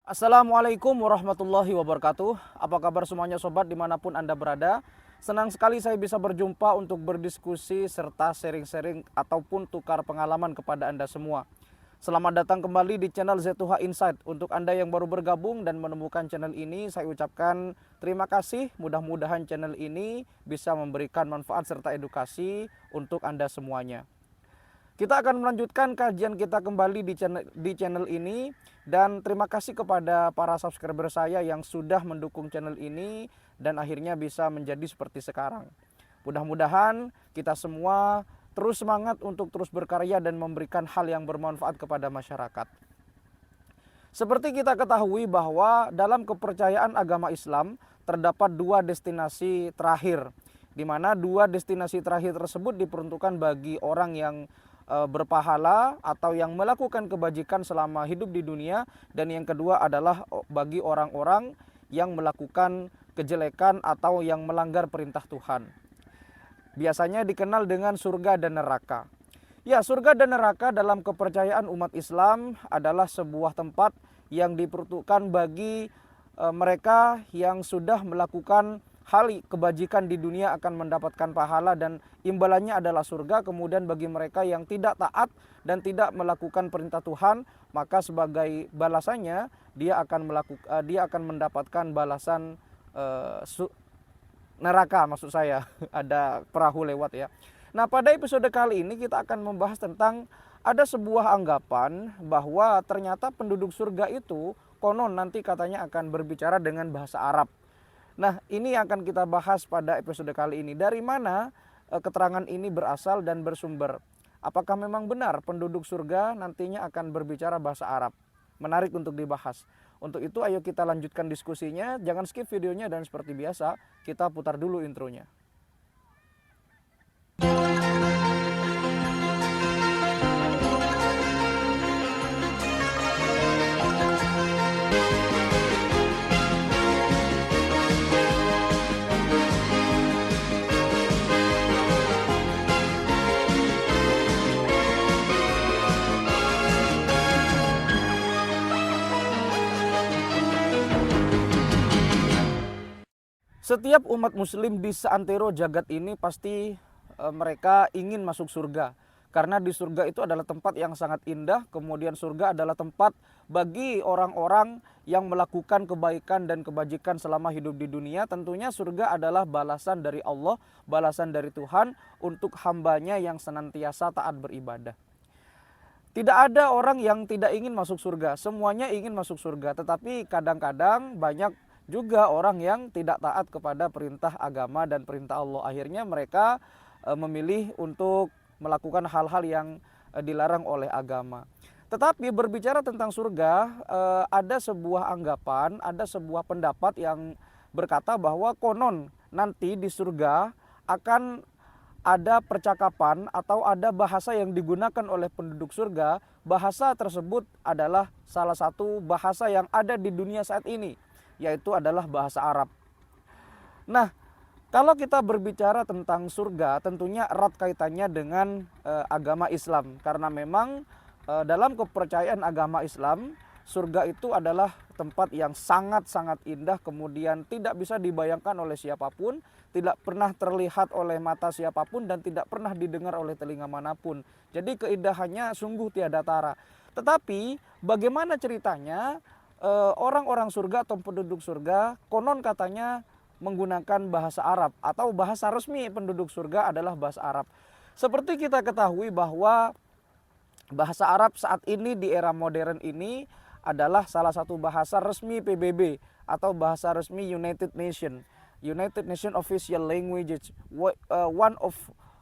Assalamualaikum warahmatullahi wabarakatuh. Apa kabar semuanya sobat dimanapun Anda berada? Senang sekali saya bisa berjumpa untuk berdiskusi serta sharing-sharing ataupun tukar pengalaman kepada Anda semua. Selamat datang kembali di channel Z2H Insight. Untuk Anda yang baru bergabung dan menemukan channel ini, saya ucapkan terima kasih. Mudah-mudahan channel ini bisa memberikan manfaat serta edukasi untuk Anda semuanya. Kita akan melanjutkan kajian kita kembali di channel ini. Dan terima kasih kepada para subscriber saya yang sudah mendukung channel ini dan akhirnya bisa menjadi seperti sekarang. Mudah-mudahan kita semua terus semangat untuk terus berkarya dan memberikan hal yang bermanfaat kepada masyarakat. Seperti kita ketahui bahwa dalam kepercayaan agama Islam terdapat dua destinasi terakhir, di mana dua destinasi terakhir tersebut diperuntukkan bagi orang yang berpahala atau yang melakukan kebajikan selama hidup di dunia, dan yang kedua adalah bagi orang-orang yang melakukan kejelekan atau yang melanggar perintah Tuhan. Biasanya dikenal dengan surga dan neraka. Ya, surga dan neraka dalam kepercayaan umat Islam adalah sebuah tempat yang diperuntukkan bagi mereka yang sudah melakukan hal kebajikan di dunia akan mendapatkan pahala dan imbalannya adalah surga. Kemudian bagi mereka yang tidak taat dan tidak melakukan perintah Tuhan, maka sebagai balasannya dia akan mendapatkan balasan neraka, maksud saya. Ada perahu lewat ya. Nah, pada episode kali ini kita akan membahas tentang ada sebuah anggapan bahwa ternyata penduduk surga itu konon nanti katanya akan berbicara dengan bahasa Arab. Nah, ini akan kita bahas pada episode kali ini. Dari mana keterangan ini berasal dan bersumber? Apakah memang benar penduduk surga nantinya akan berbicara bahasa Arab? Menarik untuk dibahas. Untuk itu ayo kita lanjutkan diskusinya. Jangan skip videonya dan seperti biasa kita putar dulu intronya. Setiap umat muslim di seantero jagat ini pasti mereka ingin masuk surga. Karena di surga itu adalah tempat yang sangat indah. Kemudian surga adalah tempat bagi orang-orang yang melakukan kebaikan dan kebajikan selama hidup di dunia. Tentunya surga adalah balasan dari Allah, balasan dari Tuhan untuk hambanya yang senantiasa taat beribadah. Tidak ada orang yang tidak ingin masuk surga, semuanya ingin masuk surga. Tetapi kadang-kadang banyak juga orang yang tidak taat kepada perintah agama dan perintah Allah. Akhirnya mereka memilih untuk melakukan hal-hal yang dilarang oleh agama. Tetapi berbicara tentang surga, ada sebuah anggapan, ada sebuah pendapat yang berkata bahwa konon nanti di surga akan ada percakapan atau ada bahasa yang digunakan oleh penduduk surga. Bahasa tersebut adalah salah satu bahasa yang ada di dunia saat ini, yaitu adalah bahasa Arab. Nah, kalau kita berbicara tentang surga, tentunya erat kaitannya dengan agama Islam. Karena memang dalam kepercayaan agama Islam, surga itu adalah tempat yang sangat-sangat indah, kemudian tidak bisa dibayangkan oleh siapapun, tidak pernah terlihat oleh mata siapapun, dan tidak pernah didengar oleh telinga manapun. Jadi keindahannya sungguh tiada tara. Tetapi bagaimana ceritanya orang-orang surga atau penduduk surga konon katanya menggunakan bahasa Arab, atau bahasa resmi penduduk surga adalah bahasa Arab. Seperti kita ketahui bahwa bahasa Arab saat ini di era modern ini adalah salah satu bahasa resmi PBB atau bahasa resmi United Nation Official Languages.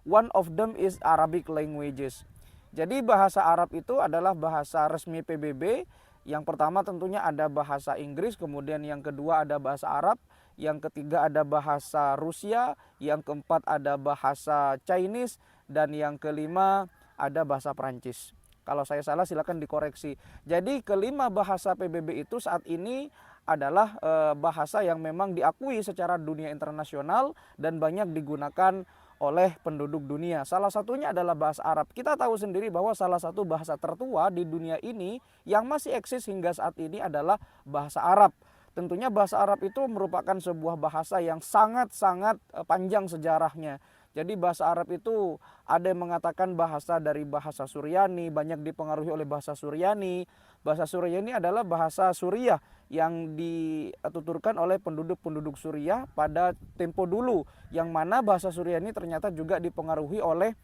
One of them is Arabic languages. Jadi bahasa Arab itu adalah bahasa resmi PBB. Yang pertama tentunya ada bahasa Inggris, kemudian yang kedua ada bahasa Arab, yang ketiga ada bahasa Rusia, yang keempat ada bahasa Chinese, dan yang kelima ada bahasa Perancis. Kalau saya salah silakan dikoreksi. Jadi kelima bahasa PBB itu saat ini adalah bahasa yang memang diakui secara dunia internasional dan banyak digunakan oleh penduduk dunia. Salah satunya adalah bahasa Arab. Kita tahu sendiri bahwa salah satu bahasa tertua di dunia ini yang masih eksis hingga saat ini adalah bahasa Arab. Tentunya bahasa Arab itu merupakan sebuah bahasa yang sangat-sangat panjang sejarahnya. Jadi bahasa Arab itu ada yang mengatakan bahasa dari bahasa Suryani, banyak dipengaruhi oleh bahasa Suryani. Bahasa Suryani adalah bahasa Suriah yang dituturkan oleh penduduk-penduduk Suriah pada tempo dulu, yang mana bahasa Suryani ternyata juga dipengaruhi oleh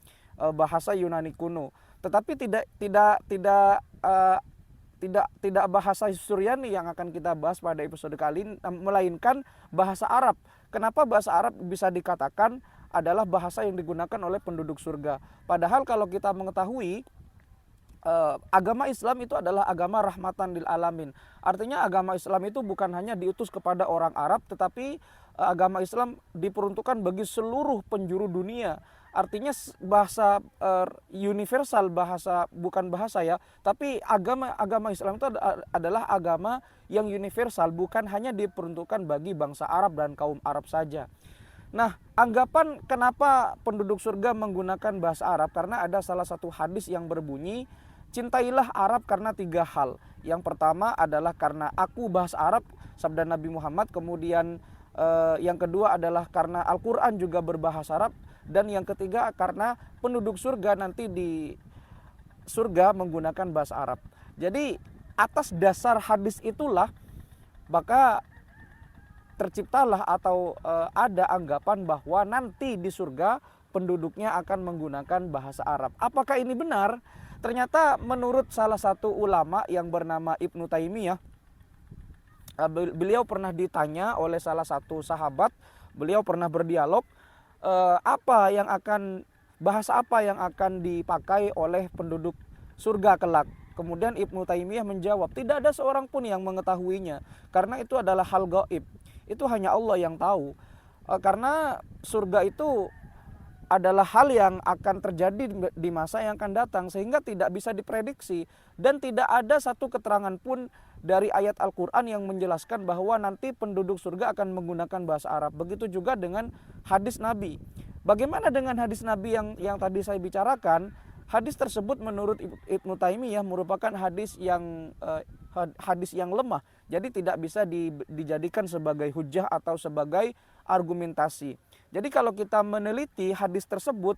bahasa Yunani kuno. Tetapi tidak bahasa Suryani yang akan kita bahas pada episode kali ini, melainkan bahasa Arab. Kenapa bahasa Arab bisa dikatakan adalah bahasa yang digunakan oleh penduduk surga? Padahal kalau kita mengetahui agama Islam itu adalah agama rahmatan lil alamin. Artinya agama Islam itu bukan hanya diutus kepada orang Arab, tetapi agama Islam diperuntukkan bagi seluruh penjuru dunia. Artinya bahasa universal, bahasa bukan bahasa ya, tapi agama Islam itu adalah agama yang universal, bukan hanya diperuntukkan bagi bangsa Arab dan kaum Arab saja. Nah, anggapan kenapa penduduk surga menggunakan bahasa Arab, karena ada salah satu hadis yang berbunyi, cintailah Arab karena 3 hal. Yang pertama adalah karena aku bahasa Arab, sabda Nabi Muhammad. Kemudian yang kedua adalah karena Al-Quran juga berbahasa Arab. Dan yang ketiga karena penduduk surga nanti di surga menggunakan bahasa Arab. Jadi atas dasar hadis itulah maka terciptalah atau ada anggapan bahwa nanti di surga penduduknya akan menggunakan bahasa Arab. Apakah ini benar? Ternyata menurut salah satu ulama yang bernama Ibnu Taimiyah, beliau pernah ditanya oleh salah satu sahabat, beliau pernah berdialog, bahasa apa yang akan dipakai oleh penduduk surga kelak. Kemudian Ibnu Taimiyah menjawab, tidak ada seorang pun yang mengetahuinya, karena itu adalah hal gaib. Itu hanya Allah yang tahu. Karena surga itu adalah hal yang akan terjadi di masa yang akan datang, sehingga tidak bisa diprediksi. Dan tidak ada satu keterangan pun dari ayat Al-Quran yang menjelaskan bahwa nanti penduduk surga akan menggunakan bahasa Arab. Begitu juga dengan hadis Nabi. Bagaimana dengan hadis Nabi yang tadi saya bicarakan? Hadis tersebut menurut Ibnu Taimiyah merupakan hadis yang lemah. Jadi tidak bisa dijadikan sebagai hujjah atau sebagai argumentasi. Jadi kalau kita meneliti hadis tersebut,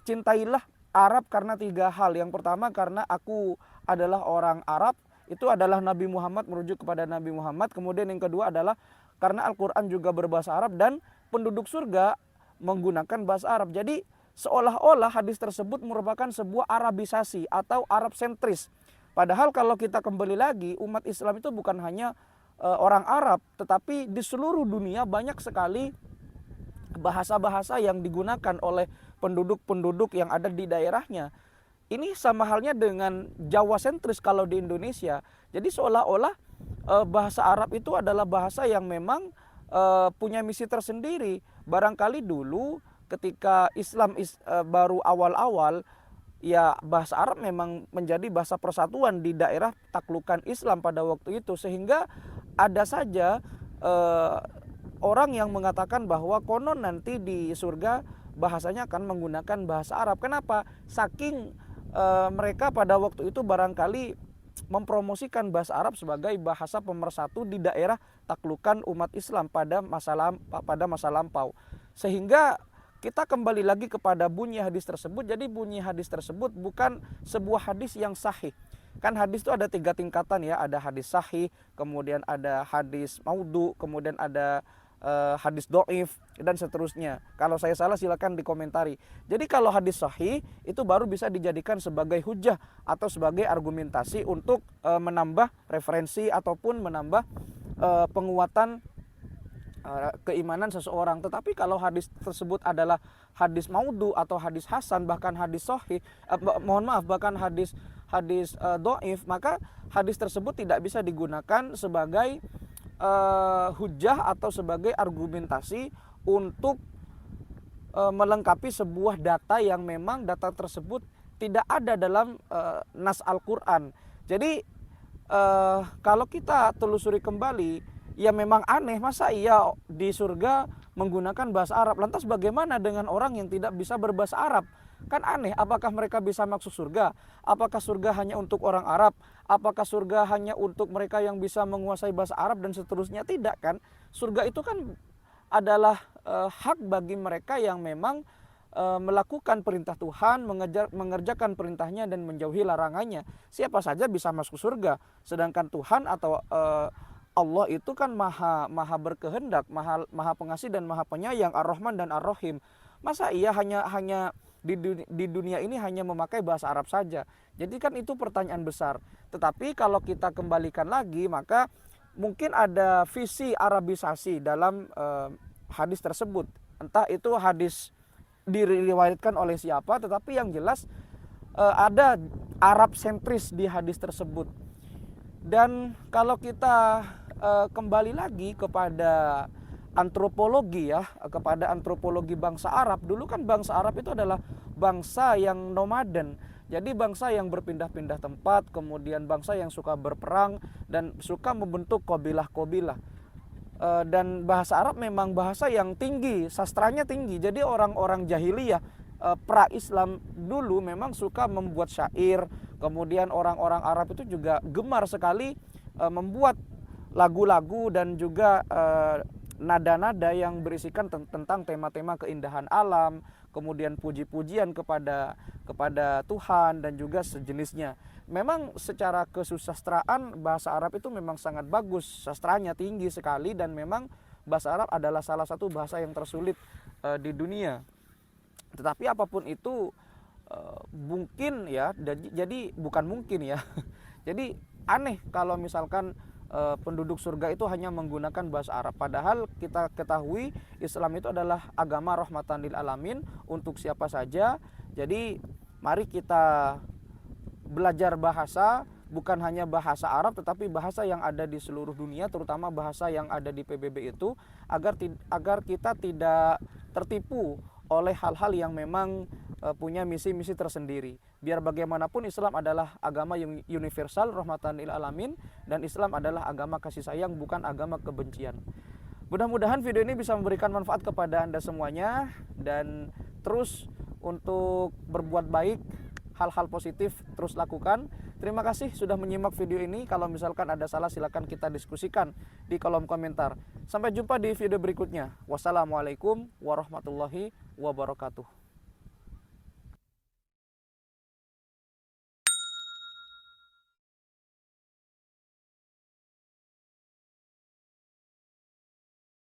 cintailah Arab karena 3 hal. Yang pertama karena aku adalah orang Arab, itu adalah Nabi Muhammad, merujuk kepada Nabi Muhammad. Kemudian yang kedua adalah karena Al-Quran juga berbahasa Arab dan penduduk surga menggunakan bahasa Arab. Jadi seolah-olah hadis tersebut merupakan sebuah Arabisasi atau Arab sentris. Padahal kalau kita kembali lagi, umat Islam itu bukan hanya orang Arab, tetapi di seluruh dunia banyak sekali bahasa-bahasa yang digunakan oleh penduduk-penduduk yang ada di daerahnya. Ini sama halnya dengan Jawa sentris kalau di Indonesia. Jadi seolah-olah bahasa Arab itu adalah bahasa yang memang punya misi tersendiri. Barangkali dulu ketika Islam baru awal-awal, ya bahasa Arab memang menjadi bahasa persatuan di daerah taklukan Islam pada waktu itu. Sehingga ada saja orang yang mengatakan bahwa konon nanti di surga bahasanya akan menggunakan bahasa Arab. Kenapa? Saking mereka pada waktu itu barangkali mempromosikan bahasa Arab sebagai bahasa pemersatu di daerah taklukan umat Islam pada masa lampau. Sehingga kita kembali lagi kepada bunyi hadis tersebut. Jadi bunyi hadis tersebut bukan sebuah hadis yang sahih. Kan hadis itu ada 3 tingkatan ya. Ada hadis sahih, kemudian ada hadis maudhu, kemudian ada hadis do'if, dan seterusnya. Kalau saya salah silakan dikomentari. Jadi kalau hadis sahih itu baru bisa dijadikan sebagai hujjah atau sebagai argumentasi untuk menambah referensi ataupun menambah penguatan keimanan seseorang. Tetapi kalau hadis tersebut adalah hadis maudhu atau hadis hasan, bahkan hadis sahih, bahkan hadis do'if, maka hadis tersebut tidak bisa digunakan sebagai hujjah atau sebagai argumentasi untuk melengkapi sebuah data yang memang data tersebut tidak ada dalam nas Al-Quran. Jadi kalau kita telusuri kembali, Ya memang aneh, masa iya di surga menggunakan bahasa Arab. Lantas bagaimana dengan orang yang tidak bisa berbahasa Arab? Kan aneh, apakah mereka bisa masuk surga? Apakah surga hanya untuk orang Arab? Apakah surga hanya untuk mereka yang bisa menguasai bahasa Arab dan seterusnya? Tidak kan? Surga itu kan adalah hak bagi mereka yang memang melakukan perintah Tuhan, mengerjakan perintahnya dan menjauhi larangannya. Siapa saja bisa masuk surga. Sedangkan Tuhan atau Allah itu kan maha berkehendak, maha pengasih dan maha penyayang, Ar-Rahman dan Ar-Rahim. Masa iya hanya di dunia ini hanya memakai bahasa Arab saja? Jadi kan itu pertanyaan besar. Tetapi kalau kita kembalikan lagi, maka mungkin ada visi Arabisasi dalam hadis tersebut. Entah itu hadis diriwayatkan oleh siapa, tetapi yang jelas ada Arab sentris di hadis tersebut. Dan kalau kita kembali lagi kepada antropologi ya, kepada antropologi bangsa Arab, dulu kan bangsa Arab itu adalah bangsa yang nomaden. Jadi bangsa yang berpindah-pindah tempat, kemudian bangsa yang suka berperang dan suka membentuk kabilah-kabilah. Dan bahasa Arab memang bahasa yang tinggi, sastranya tinggi. Jadi orang-orang jahiliyah pra-Islam dulu memang suka membuat syair. Kemudian orang-orang Arab itu juga gemar sekali membuat lagu-lagu dan juga nada-nada yang berisikan tentang tema-tema keindahan alam, kemudian puji-pujian kepada Tuhan dan juga sejenisnya. Memang secara kesusastraan bahasa Arab itu memang sangat bagus, sastranya tinggi sekali, dan memang bahasa Arab adalah salah satu bahasa yang tersulit di dunia. Tetapi apapun itu mungkin ya, jadi bukan mungkin ya. Jadi aneh kalau misalkan penduduk surga itu hanya menggunakan bahasa Arab. Padahal kita ketahui Islam itu adalah agama rahmatan lil alamin untuk siapa saja. Jadi mari kita belajar bahasa, bukan hanya bahasa Arab tetapi bahasa yang ada di seluruh dunia, terutama bahasa yang ada di PBB itu, agar kita tidak tertipu oleh hal-hal yang memang punya misi-misi tersendiri. Biar bagaimanapun Islam adalah agama yang universal, rahmatan lil alamin, dan Islam adalah agama kasih sayang, bukan agama kebencian. Mudah-mudahan video ini bisa memberikan manfaat kepada Anda semuanya, dan terus untuk berbuat baik, hal-hal positif terus lakukan. Terima kasih sudah menyimak video ini. Kalau misalkan ada salah, silakan kita diskusikan di kolom komentar. Sampai jumpa di video berikutnya. Wassalamualaikum warahmatullahi wabarakatuh.